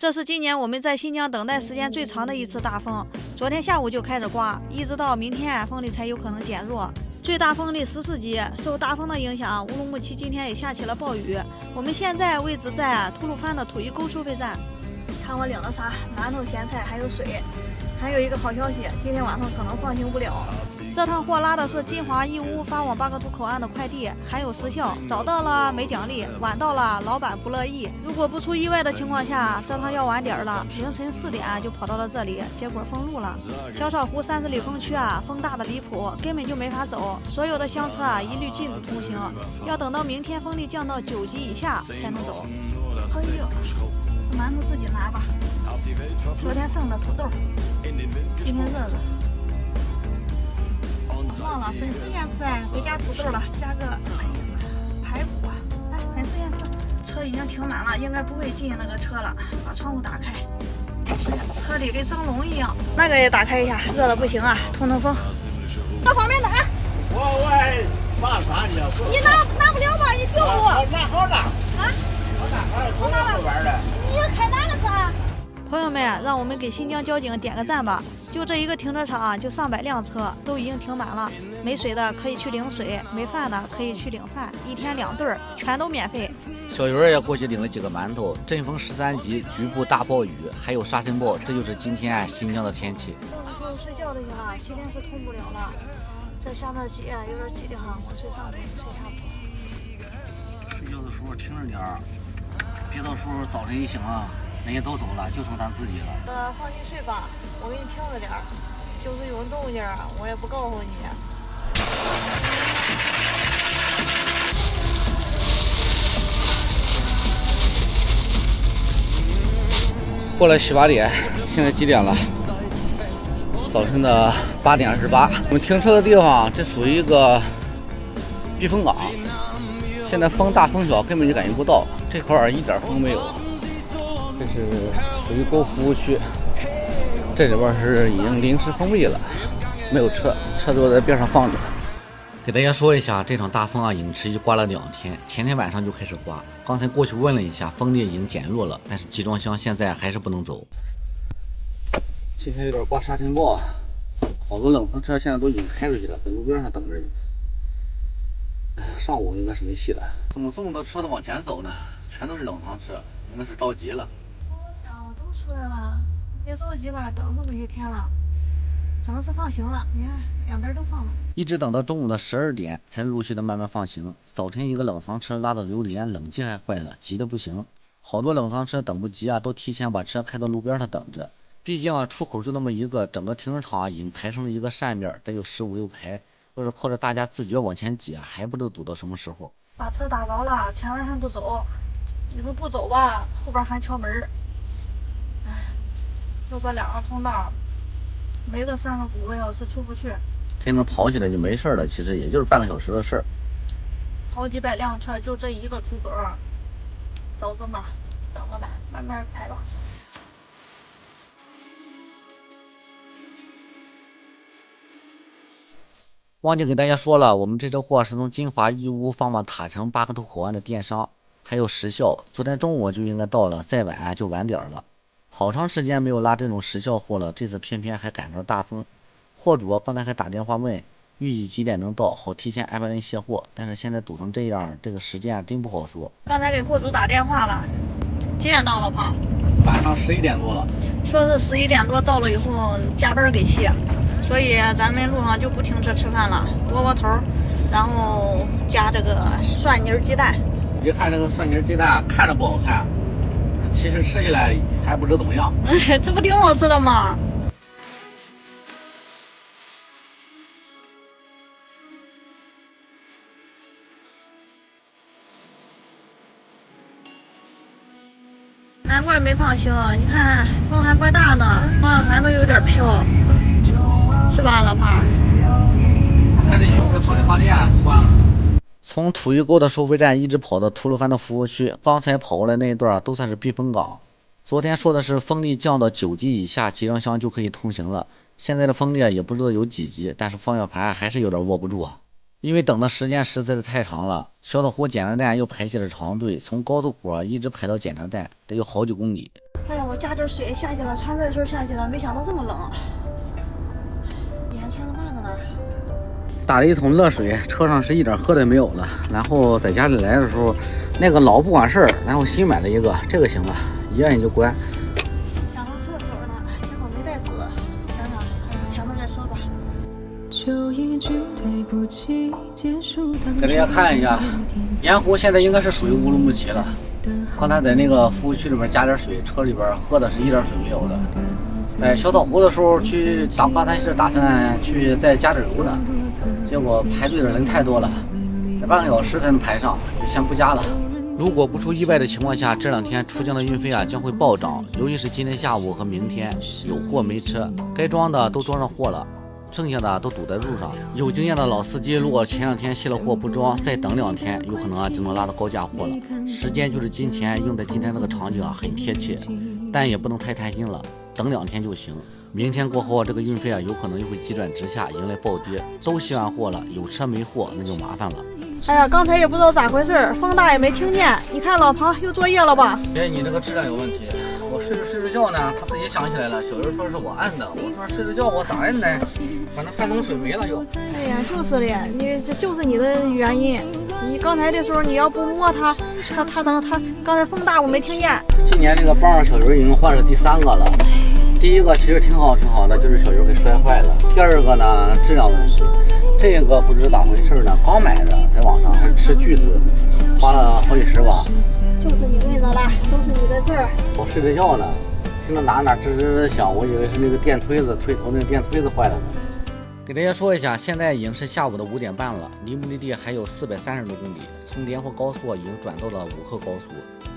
这是今年我们在新疆等待时间最长的一次大风，昨天下午就开始刮，一直到明天风力才有可能减弱。最大风力14级，受大风的影响，乌鲁木齐今天也下起了暴雨。我们现在位置在吐鲁番的土峪沟收费站。看我领了啥？馒头、咸菜还有水。还有一个好消息，今天晚上可能放行不了。这趟货拉的是金华义乌发往巴格图口岸的快递，还有时效，早到了没奖励，晚到了老板不乐意。如果不出意外的情况下，这趟要晚点了，凌晨4点就跑到了这里，结果封路了。小草湖30里风区风大的离谱，根本就没法走，所有的厢车一律禁止通行，要等到明天风力降到9级以下才能走。哎呦，馒头自己拿吧，昨天剩的土豆，今天热热。忘了粉丝燕翅别加土豆了，加个排骨。粉丝燕翅。车已经停满了，应该不会进那个车了。把窗户打开，车里跟蒸笼一样。那个也打开一下，热的不行通通风。到旁边哪儿？我放啥你？你拿不了吧？你丢我。好拿。我拿吧。你开哪个车朋友们，让我们给新疆交警点个赞吧！就这一个停车场就上百辆车，都已经停满了。没水的可以去领水，没饭的可以去领饭，一天2顿，全都免费。小鱼儿也过去领了几个馒头。阵风13级，局部大暴雨，还有沙尘暴，这就是今天新疆的天气。都睡觉的去了，今天是通不了了。这下面挤有点挤的我睡上铺，睡下铺。睡觉的时候听着点儿，别到时候早晨一醒人家都走了，就剩咱自己了。放心睡吧，我给你听着点儿，就是有动静我也不告诉你。过了7、8点，现在几点了？早晨的8点28。我们停车的地方，这属于一个避风港，现在风大风小根本就感觉不到，这块儿一点风没有。这是属于沟服务区，这里边是已经临时封闭了，没有车，车都在边上放着。给大家说一下，这场大风已经持续刮了2天，前天晚上就开始刮。刚才过去问了一下，风力已经减弱了，但是集装箱现在还是不能走。今天有点刮沙尘暴，好多冷藏车现在都已经开出去了，在路边上等着。上午应该是没戏了。怎么这么多车都往前走呢？全都是冷藏车，应该是着急了。都出来了，别着急吧，等这么一天了，正式放行了，你看两边都放了。一直等到中午的12点才陆续的慢慢放行。早晨一个冷藏车拉的榴莲，冷气还坏了，急得不行。好多冷藏车等不及都提前把车开到路边上等着。毕竟出口就那么一个，整个停车场已经排成了一个扇面，得有15、6排，都是靠着大家自觉往前挤还不知道堵到什么时候。把车打着了，前面还不走，你说不走吧，后边还敲门。就这2个通道，没个3个5个小时出不去。这能跑起来就没事了，其实也就是半个小时的事儿。好几百辆车就这一个出口，走着吧，等着吧，慢慢排吧。忘记给大家说了，我们这车货是从金华义乌放往塔城巴格图口岸的电商，还有时效，昨天中午就应该到了，再晚就晚点了。好长时间没有拉这种时效货了，这次偏偏还赶上大风。货主刚才还打电话问预计几点能到，好提前安排人卸货，但是现在堵成这样，这个时间真不好说。刚才给货主打电话了，几点到了胖？晚上11点多了，说是11点多到了以后加班给卸，所以咱们路上就不停车吃饭了，窝头，然后加这个蒜泥鸡蛋。一看这个蒜泥鸡蛋看着不好看，其实吃起来还不知怎么样。这不挺好吃的吗？难怪没放行，你看风还怪大的，方向盘都有点飘，是吧，老胖？看这油的风力发电关了。从土峪沟的收费站一直跑到吐鲁番的服务区，刚才跑过来那一段都算是避风港。昨天说的是风力降到9级以下，集装箱就可以通行了。现在的风力也不知道有几级，但是方向盘还是有点握不住因为等的时间实在是太长了。小草湖检查站又排起了长队，从高速口一直排到检查站，得有好几公里。哎呀，我加点水下去了，穿这身下去了，没想到这么冷。你还穿着慢着呢。打了一桶热水，车上是一点喝的也没有了。然后在家里来的时候，那个老不管事儿，然后新买了一个，这个行了，一按也就关。想上厕所呢，幸好没带纸，想想前头再说吧。给大家看一下，盐湖现在应该是属于乌鲁木齐了。刚才在那个服务区里边加点水，车里边喝的是一点水没有的。在小草湖的时候去刚才是打算去再加点油呢，结果排队的人太多了，得半个小时才能排上，就先不加了。如果不出意外的情况下，这2天出境的运费将会暴涨，尤其是今天下午和明天，有货没车，该装的都装上货了。剩下的都堵在路上，有经验的老司机如果前2天卸了货不装，再等2天，有可能就能拉到高价货了。时间就是金钱，用在今天这个场景很贴切，但也不能太贪心了，等2天就行。明天过后，这个运费有可能又会急转直下，迎来暴跌。都卸完货了，有车没货，那就麻烦了。哎呀，刚才也不知道咋回事，风大也没听见。你看老庞又作业了吧？别，你这个质量有问题。我睡着觉呢，他自己想起来了。小鱼说是我按的，我说睡着觉我咋按呢？反正半桶水没了又。哎呀，就是的，你这就是你的原因。你刚才的时候你要不摸他刚才风大我没听见。今年这个棒小鱼已经换了第3个了。第一个其实挺好的，就是小鱼给摔坏了。第二个呢，质量问题。这个不知咋回事呢，刚买的，在网上还是吃锯子，花了好几10吧。就是你为了啦，都是你的事儿。我睡着觉呢，听着哪吱吱响，我以为是那个电推子吹头那个电推子坏了呢。给大家说一下，现在已经是下午的5点半了，离目的地还有430多公里。从莲湖高速已经转到了武赫高速，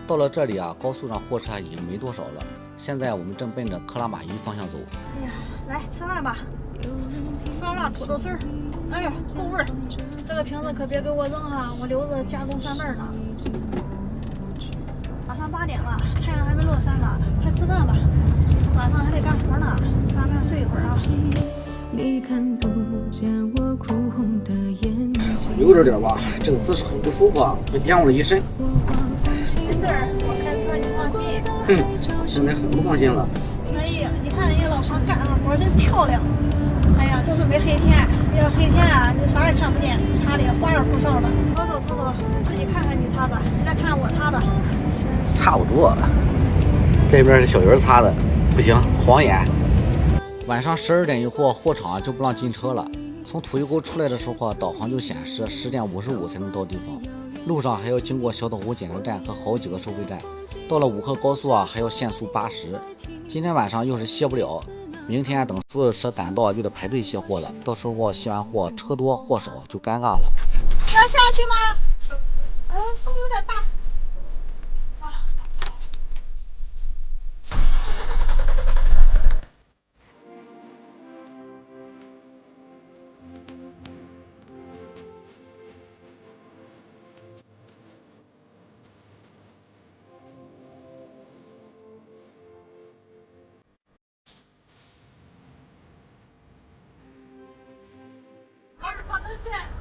到了这里高速上货车已经没多少了。现在我们正奔着克拉玛依方向走。哎呀，来吃饭吧，酸辣土豆丝儿。哎呀，够味儿！这个瓶子可别给我扔了，我留着加工饭味儿呢。马上8点了，太阳还没落山呢，快吃饭吧，晚上还得干活呢，吃完饭睡一会儿啊。有点吧，这个姿势很不舒服，被颠我了一身。没事儿，我开车你放心。现在很不放心了。哎呀，你看人家老庞干的活真漂亮。哎呀，这是没黑天，要黑天你啥也看不见，擦的花里胡哨的。搓搓，你自己看看你擦的，你再看我擦的。差不多。这边是小鱼擦的，不行，晃眼。晚上12点以后，货场就不让进车了。从土鱼沟出来的时候，导航就显示10点55才能到地方。路上还要经过小岛湖检查站和好几个收费站。到了武赫高速还要限速80。今天晚上又是卸不了。明天等所有车赶到，就得排队卸货了。到时候卸完货，车多货少就尴尬了。要下去吗？风有点大。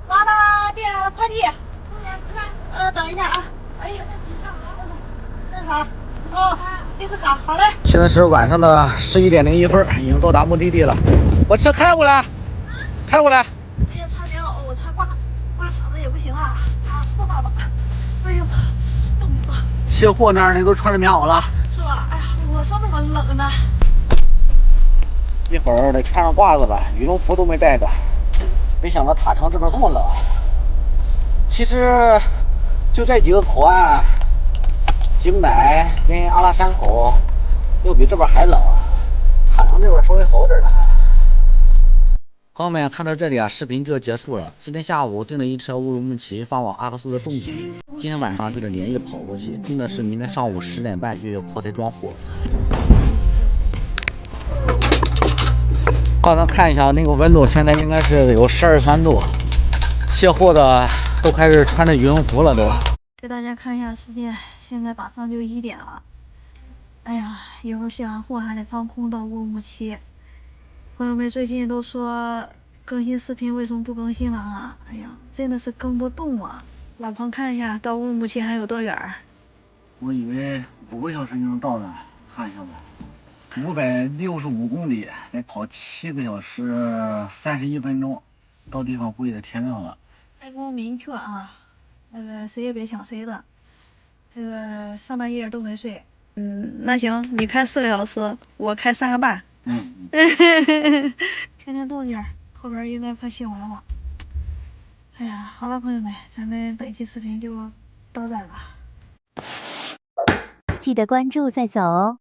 拉拉电快递。等一下啊。哎呀，真好。哦，丽思卡，好嘞。现在是晚上的11点01分，已经到达目的地了。我车开过来，开过来。哎呀，穿棉袄，我穿刮嗓子也不行啊。后爸爸。哎呦，冻不？卸货那儿你都穿着棉袄了。是吧？哎呀，我说那么冷呢。一会儿得穿上褂子了，羽绒服都没带着。没想到塔城这边这么冷。其实就这几个口岸，京乃跟阿拉山口，又比这边还冷。塔城这边稍微好点的。朋友们看到这里视频就要结束了。今天下午订了一车乌鲁木齐发往阿克苏的重点，今天晚上就得连夜跑过去。订的是明天上午10点半就要破台装货。刚才看一下那个温度，现在应该是有12、13度。卸货的都开始穿着羽绒服了都。给大家看一下时间，现在马上就1点了。哎呀，一会儿卸完货还得放空到乌鲁木齐。朋友们最近都说更新视频为什么不更新了啊？哎呀，真的是更不动啊！老彭看一下到乌鲁木齐还有多远？我以为5个小时就能到呢。看一下吧，565公里，得跑7个小时31分钟，到地方估计得天亮了。开工明确啊，那个谁也别抢谁的，这个上半夜都没睡。那行，你开4个小时，我开3个半。听听动静，后边应该快新闻了。哎呀，好了，朋友们，咱们本期视频就到这儿了。记得关注再走哦。